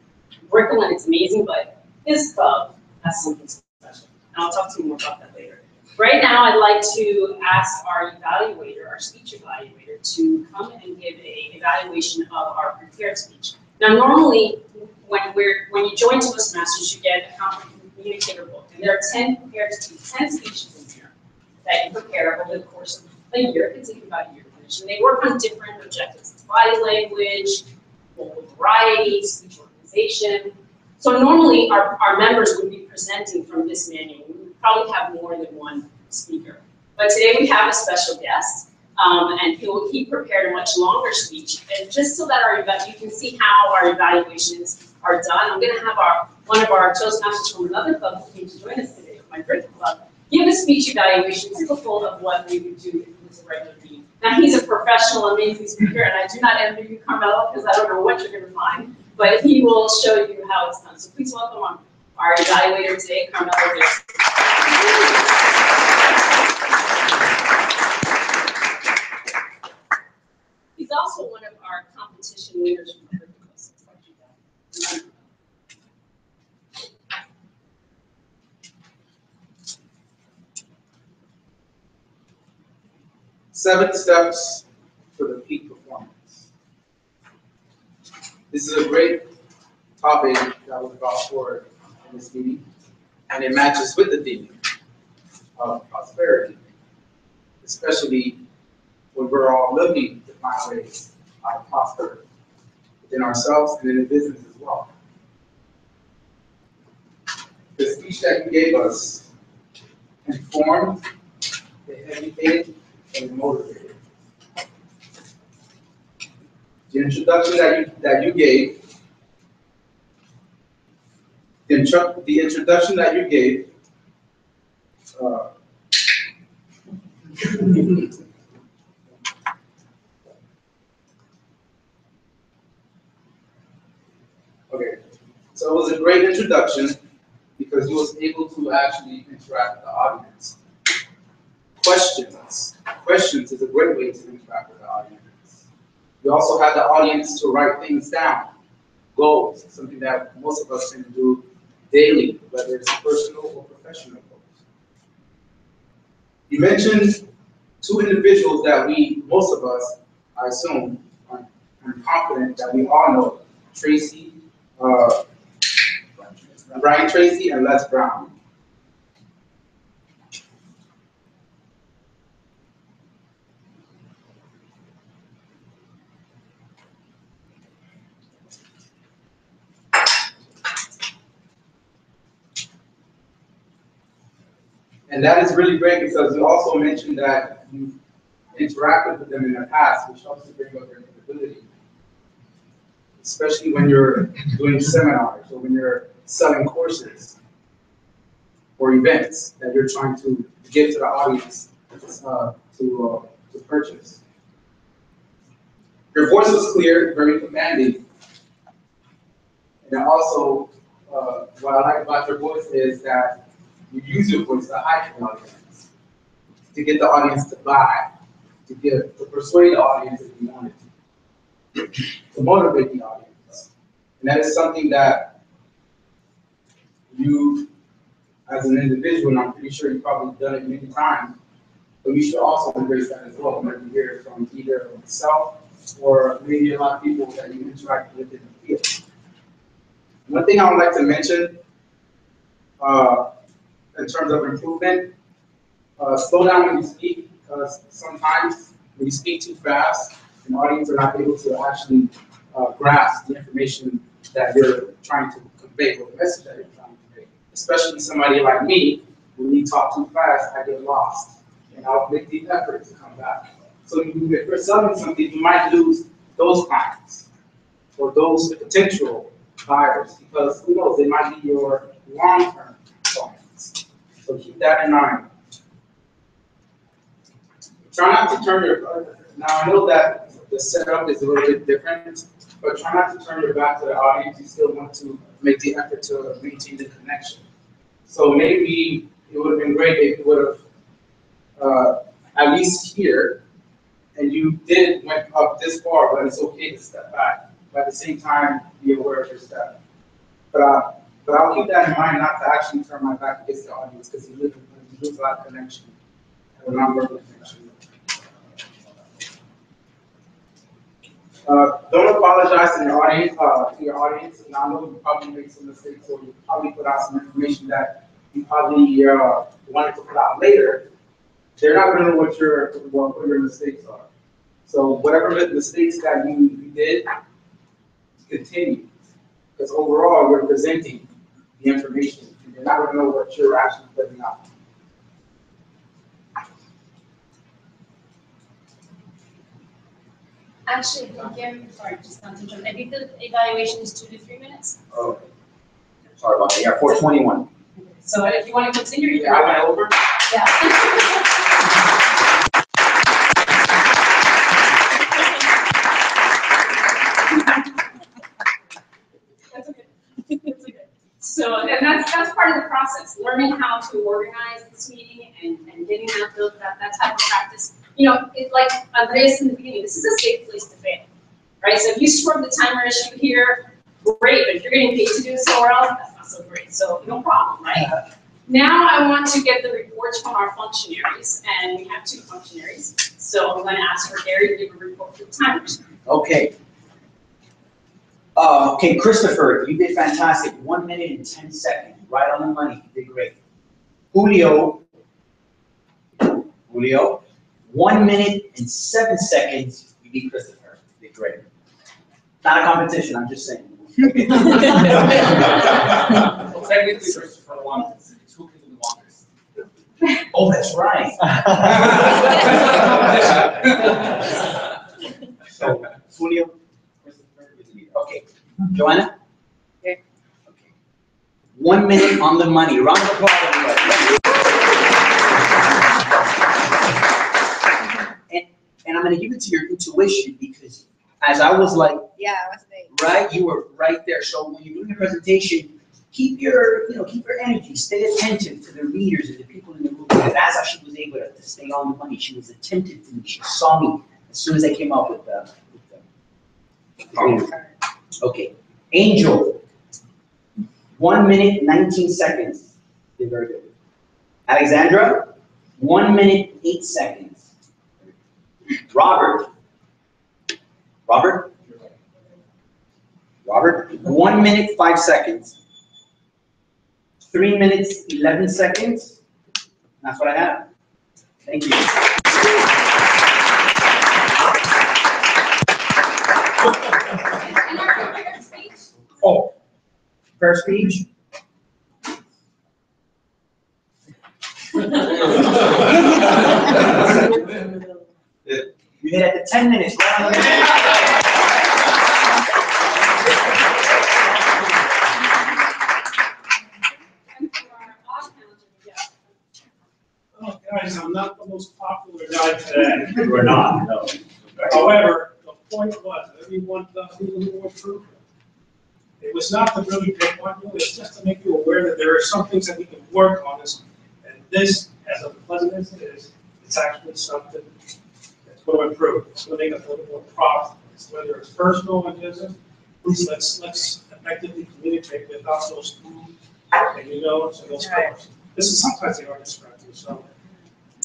G: Brickell, and it's amazing, but this club has something special, and I'll talk to you more about that later. Right now, I'd like to ask our evaluator, our speech evaluator, to come and give an evaluation of our prepared speech. Now, normally, when you join Toastmasters, you get a confident communicator book, and there are 10 speeches in here that you prepare over the course of a year. It can take about a year to finish, and they work on different objectives: body language, vocal variety, speech organization. So normally, our members would be presenting from this manual. We would probably have more than one speaker. But today we have a special guest, and he prepared a much longer speech. And just so that you can see how our evaluations are done, I'm going to have one of our Toastmasters from another club who came to join us today, my Brickell club, give a speech evaluation typical of what we would do if it was a regular meeting. Now, he's a professional, amazing speaker, and I do not envy you, Carmelo, because I don't know what you're going to find. But he will show you how it's done. So please welcome our evaluator today, Carmelo. He's also one of our competition winners from the Brickell.
N: 7 steps for the peak performance. This is a great topic that was brought forward in this meeting, and it matches with the theme of prosperity, especially when we're all looking to find ways to prosper within ourselves and in the business as well. The speech that you gave us informed, educated, and motivated. The introduction that you gave, the introduction that you gave, okay, so it was a great introduction because you was able to actually interact with the audience. Questions is a great way to interact with the audience. You also had the audience to write things down, goals, something that most of us can do daily, whether it's personal or professional goals. You mentioned 2 individuals that most of us, I assume, I'm confident that we all know, Brian Tracy and Les Brown. And that is really great because you also mentioned that you interacted with them in the past, which helps to bring up their capability. Especially when you're doing seminars or when you're selling courses or events that you're trying to get to the audience to purchase. Your voice was clear, very commanding. And also, what I like about your voice is that you use your voice to hype the audience, to get the audience to buy, to persuade the audience if you wanted to motivate the audience. And that is something that you, as an individual, and I'm pretty sure you've probably done it many times, but you should also embrace that as well when you hear it from either myself or maybe a lot of people that you interact with in the field. One thing I would like to mention in terms of improvement, slow down when you speak, because sometimes when you speak too fast, an audience are not able to actually grasp the information that you're trying to convey.
B: convey, what the message that you're trying to convey. Especially somebody like me, when you talk too fast, I get lost, and I'll make the effort to come back. So if you're selling something, you might lose those clients or those potential buyers, because who knows, they might be your long-term clients. So keep that in mind. Try not to turn your, now I know that the setup is a little bit different, but try not to turn your back to the audience. You still want to make the effort to maintain the connection. So maybe it would have been great if you would have, at least here, and you did went up this far, but it's okay to step back. But at the same time, be aware of your step. But I'll keep that in mind, not to actually turn my back against the audience, because you lose a lot of connection, and a non-verbal connection. Don't apologize to your audience, and I know you probably made some mistakes, or you probably put out some information that you probably wanted to put out later. They're not going to know what your mistakes are. So whatever mistakes that you did, continue, because overall you're presenting the information, and you're not going to know what you're actually putting out.
G: Actually, Kim, sorry, just not to jump. I think the evaluation is 2 to 3 minutes.
D: Oh, sorry about that. Yeah, 421.
G: So if you want to continue, you
B: Yeah, I went over.
G: Yeah. That's okay. That's okay. So, and that's part of the process, learning how to organize this meeting and getting that type of practice. You know, it's like Andres in the beginning, this is a safe place to fail, right? So if you swerve the timer issue here, great, but if you're getting paid to do it somewhere else, that's not so great, so no problem, right? Now I want to get the reports from our functionaries, and we have 2 functionaries. So I'm going to ask for Gary to give a report for the timers.
D: Okay. Okay, Christopher, you did fantastic. 1 minute and 10 seconds, right on the money. You did great. Julio, 1 minute and 7 seconds. You beat Christopher. You did great. Not a competition. I'm just saying.
B: Well, technically, Christopher won. It's who can do the longest.
D: Oh, that's right. So, Julio, Christopher, okay. Joanna?
K: Okay.
D: 1 minute on the money. Round of applause, everybody. And I'm going to give it to your intuition, because as I was like,
K: Yeah, I was late.
D: right, you were right there. So when you're doing a presentation, keep your energy, stay attentive to the readers and the people in the room. Because as she was able to stay on the money, she was attentive to me. She saw me as soon as I came up with the okay. Angel, 1 minute, 19 seconds. You're very good. Alexandra, 1 minute, 8 seconds. Robert, 1 minute, 5 seconds. 3 minutes, 11 seconds. That's what I have. Thank you.
G: And our prepared speech.
D: Oh, first speech. You hit at the 10 minutes. Right on the
H: Oh, guys, I'm not the most popular guy today.
J: We're not, no.
H: However, the point was, everyone does need a little more truth. It was not to really pick on you, it's just to make you aware that there are some things that we can work on this. And this, as unpleasant as it is, it's actually something that's going to improve. It's going to make us a little more profitable. Whether it's personal or business, please let's effectively communicate without those and so those colors. This is sometimes they are distracting, so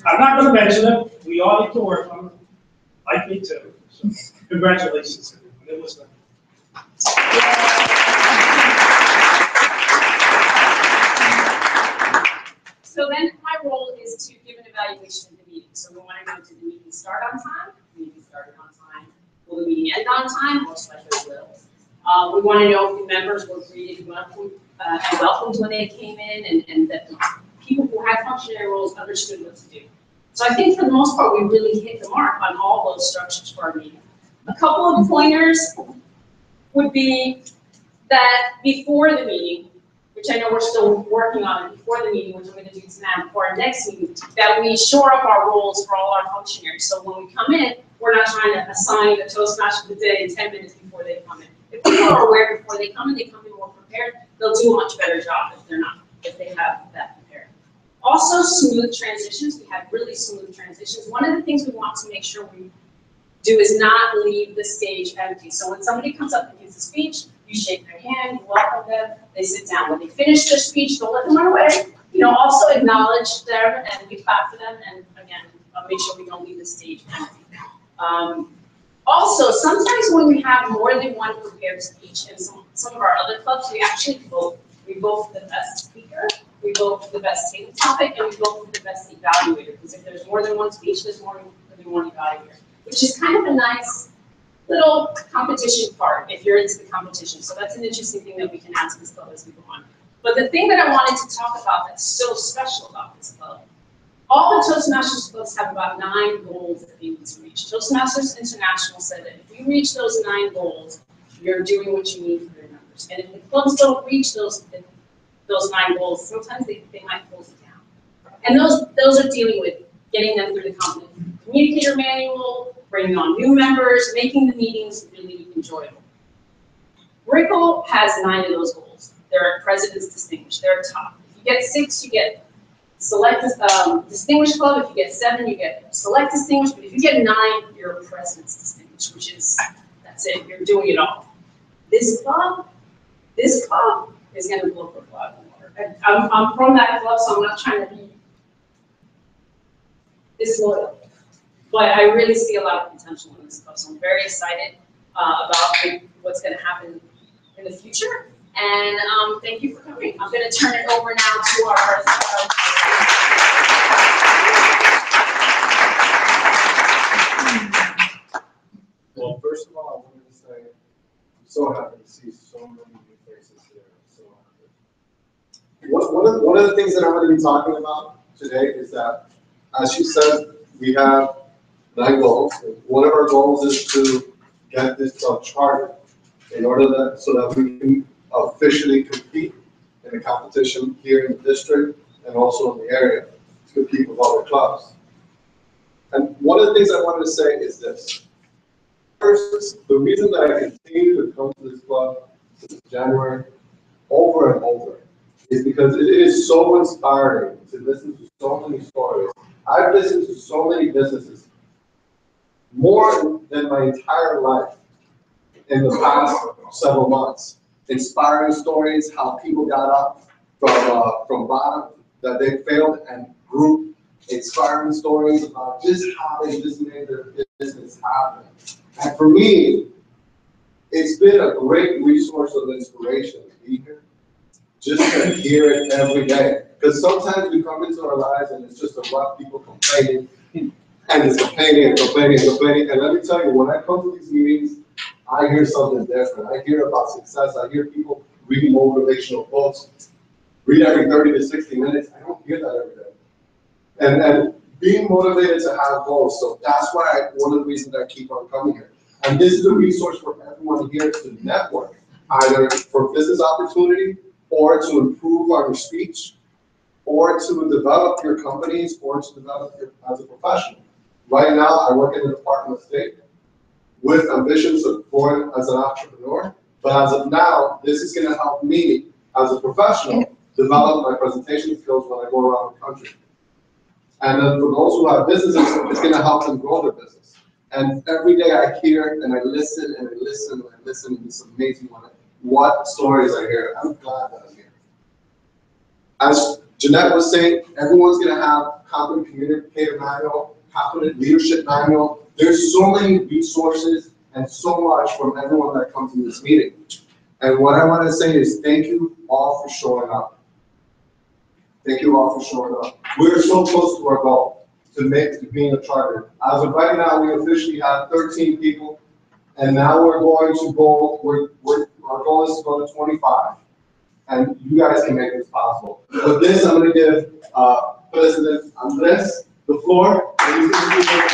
H: I'm not going to mention it. We all need to work on it. Like me too. So congratulations, everyone. It was nice.
G: So then my role is to give an evaluation of the meeting. So we want to know, did the meeting start on time? The meeting started on time. Will the meeting end on time? Most likely it will. We want to know if the members were greeted and welcomed when they came in, and that people who had functionary roles understood what to do. So I think for the most part, we really hit the mark on all those structures for our meeting. A couple of pointers would be that before the meeting, which I know we're still working on it before the meeting, which I'm going to do tonight before our next meeting, that we shore up our roles for all our functionaries. So when we come in, we're not trying to assign a Toastmaster of the day 10 minutes before they come in. If people are aware before they come in more prepared, they'll do a much better job if they have that prepared. Also, smooth transitions. We had really smooth transitions. One of the things we want to make sure we do is not leave the stage empty. So when somebody comes up and gives a speech, you shake their hand, you welcome them, they sit down. When they finish their speech, don't let them run away. Also acknowledge them and we clap for them, and again, make sure we don't leave the stage empty. Also, sometimes when we have more than one prepared speech in some of our other clubs, we actually vote. We vote for the best speaker, we vote for the best table topic, and we vote for the best evaluator. Because if there's more than one speech, there's more than one evaluator, which is kind of a nice little competition part if you're into the competition. So that's an interesting thing that we can add to this club as we go on. But the thing that I wanted to talk about that's so special about this club, all the Toastmasters clubs have about 9 goals that they need to reach. Toastmasters International said that if you reach those 9 goals, you're doing what you need for your members. And if the clubs don't reach those 9 goals, sometimes they might close it down. And those are dealing with getting them through the communicator manual, bringing on new members, making the meetings really enjoyable. RICO has 9 of those goals. They're President's Distinguished, they're top. If you get 6, you get Select Distinguished Club. If you get 7, you get Select Distinguished. But if you get 9, you're a President's Distinguished, which is, that's it, you're doing it all. This club is gonna blow for fly in the water. And I'm from that club, so I'm not trying to be disloyal. But I really see a lot of potential in this club, so I'm very excited about what's going to happen in the future. And thank you for coming. I'm going to turn it over now to our
C: Well, first of all, I wanted to say, I'm so happy to see so many new faces here. I'm so happy. One of the things that I'm going to be talking about today is that, as you said, we have 9 goals. One of our goals is to get this club chartered in order so that we can officially compete in a competition here in the district and also in the area to compete with other clubs. And one of the things I wanted to say is this. First, the reason that I continue to come to this club since January over and over is because it is so inspiring to listen to so many stories. I've listened to so many businesses, more than my entire life in the past several months. Inspiring stories, how people got up from bottom, that they failed and grew. Inspiring stories about just how they just made their business happen. And for me, it's been a great resource of inspiration to be here, just to hear it every day. Because sometimes we come into our lives and it's just a lot of people complaining, and it's complaining and complaining and complaining. And let me tell you, when I come to these meetings, I hear something different. I hear about success. I hear people reading motivational books, read every 30 to 60 minutes. I don't hear that every day. And being motivated to have goals. So that's why one of the reasons I keep on coming here. And this is a resource for everyone here to network, either for business opportunity or to improve on your speech, or to develop your companies, or to develop as a professional. Right now, I work in the Department of State with ambitions of going as an entrepreneur. But as of now, this is going to help me as a professional develop my presentation skills when I go around the country. And then for those who have businesses, it's going to help them grow their business. And every day I hear and I listen and I listen and I listen, and it's amazing what stories I hear. I'm glad that I'm here. As Jeanette was saying, everyone's going to have competent communicator manual, competent leadership manual. There's so many resources and so much from everyone that comes to this meeting. And what I want to say is thank you all for showing up. Thank you all for showing up. We're so close to our goal to being a charter. As of right now, we officially have 13 people, and now we're going to go. Our goal is to go to 25. and you guys can make this possible. With this, I'm gonna give President Andres the floor. And he's gonna do this.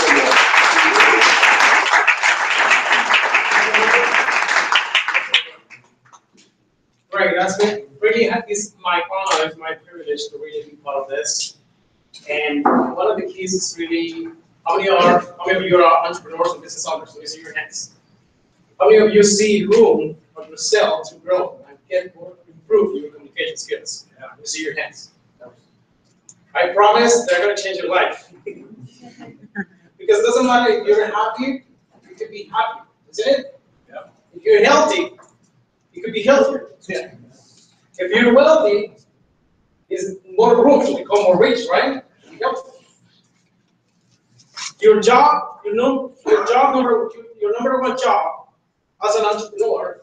B: Right, that's it. Really, it's my honor, it's my privilege to really be part of this. And one of the keys is really, how many of you are entrepreneurs and business owners? Raise your hands. How many of you see room for yourself to grow and get more, improve your communication skills? You see your hands. I promise they're gonna change your life. Because it doesn't matter if you're happy, you can be happy, isn't it? Yeah. If you're healthy, you could be healthier. Yeah. If you're wealthy, there's more room to become more rich, right? Yep. Your job, your number one job as an entrepreneur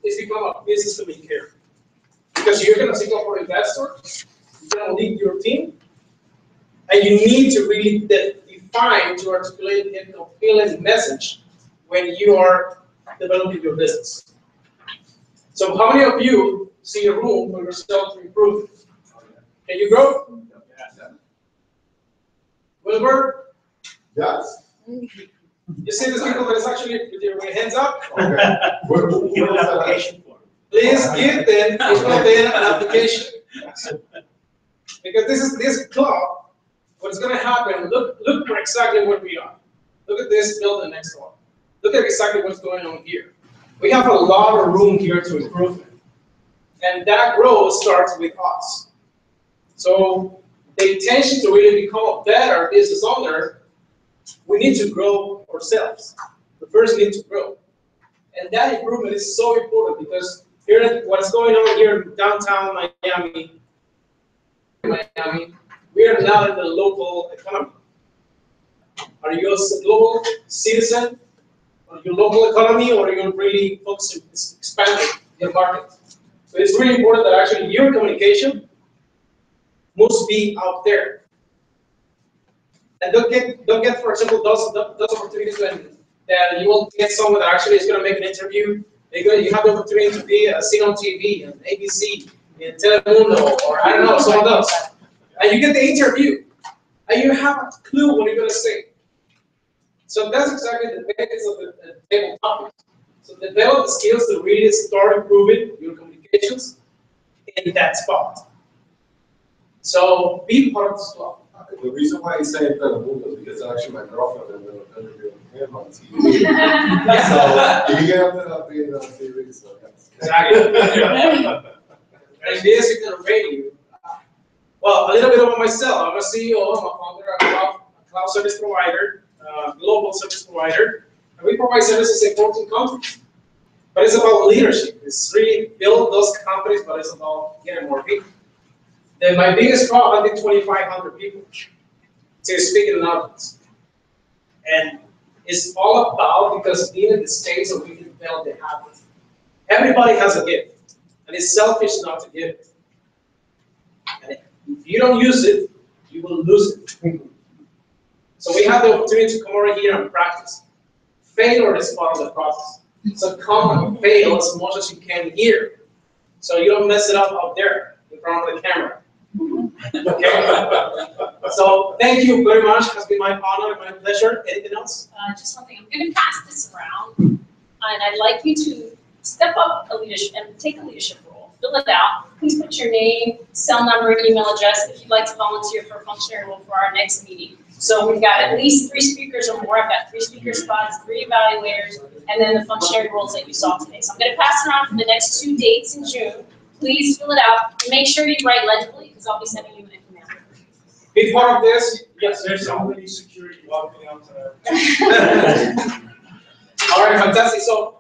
B: is to become a business communicator. Because you're gonna take up for investors, you're gonna lead your team, and you need to really define to articulate a compelling message when you are developing your business. So how many of you see a room for yourself to improve? Can you grow? Yes. Wilbur?
C: Yes.
B: You see these people that is actually with your hands up?
C: Okay.
J: Give an application form.
B: Please give them an application. Because this club, what's going to happen, look for exactly where we are. Look at this building next door. Look at exactly what's going on here. We have a lot of room here to improve. And that growth starts with us. So the intention to really become a better business owner, we need to grow ourselves. We first need to grow. And that improvement is so important because here, what's going on here in downtown Miami, we are not in the local economy. Are you a global citizen? Are you local economy, or are you really focusing expanding your market? So it's really important that actually your communication must be out there. And don't get for example those opportunities when that you will get someone that actually is going to make an interview. You have the opportunity to be seen on TV and ABC, in Telemundo, or I don't know, someone else. And you get the interview, and you have a clue what you're going to say. So that's exactly the benefits of the table topic. So develop the skills to really start improving your communications in that spot. So be part of the club.
C: The reason why he's saying Telemundo is because actually my girlfriend ended up interviewing him on TV. So you get up being on TV, so yes.
B: Exactly. And this is the radio. Well, a little bit about myself. I'm a CEO, I'm a founder of a cloud service provider, global service provider. And we provide services in 14 countries. But it's about leadership. It's really build those companies, but it's about getting more people. Then my biggest crowd, I think 2,500 people to speak in an audience. And it's all about, because being in the States, so we can build the habit. Everybody has a gift, and it's selfish not to give it. And if you don't use it, you will lose it. So we have the opportunity to come over here and practice. Failure is part of the process. So come and fail as much as you can here, so you don't mess it up out there in front of the camera. Okay. So thank you very much. It has been my honor and my pleasure. Anything else?
G: Just one thing. I'm going to pass this around, and I'd like you to step up a leadership and take a leadership role. Fill it out. Please put your name, cell number, and email address if you'd like to volunteer for a functionary role for our next meeting. So we've got at least 3 speakers or more. I've got 3 speaker spots, 3 evaluators, and then the functionary roles that you saw today. So I'm going to pass it around for the next 2 dates in June. Please fill it out and make sure you write legibly, because I'll be sending you an email.
B: Be part of this.
H: Yes, there's already security walking out there.
B: All right, fantastic. So,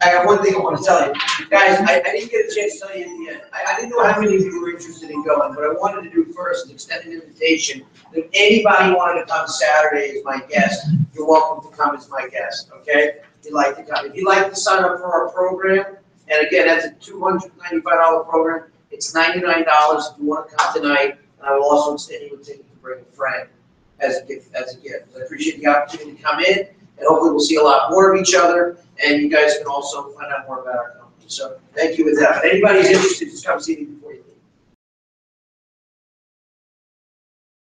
E: I got one thing I want to tell you. Guys, I didn't get a chance to tell you at the end. I didn't know how many of you were interested in going, but I wanted to do first an extended invitation. If anybody wanted to come Saturday as my guest, you're welcome to come as my guest, okay? If you'd like to come. If you'd like to sign up for our program, and again, that's a $295 program. It's $99 if you want to come tonight. And I will also extend you a ticket to bring a friend as a gift. I appreciate the opportunity to come in, and hopefully we'll see a lot more of each other, and you guys can also find out more about our company. So, thank you with that. If anybody's interested, just come see me.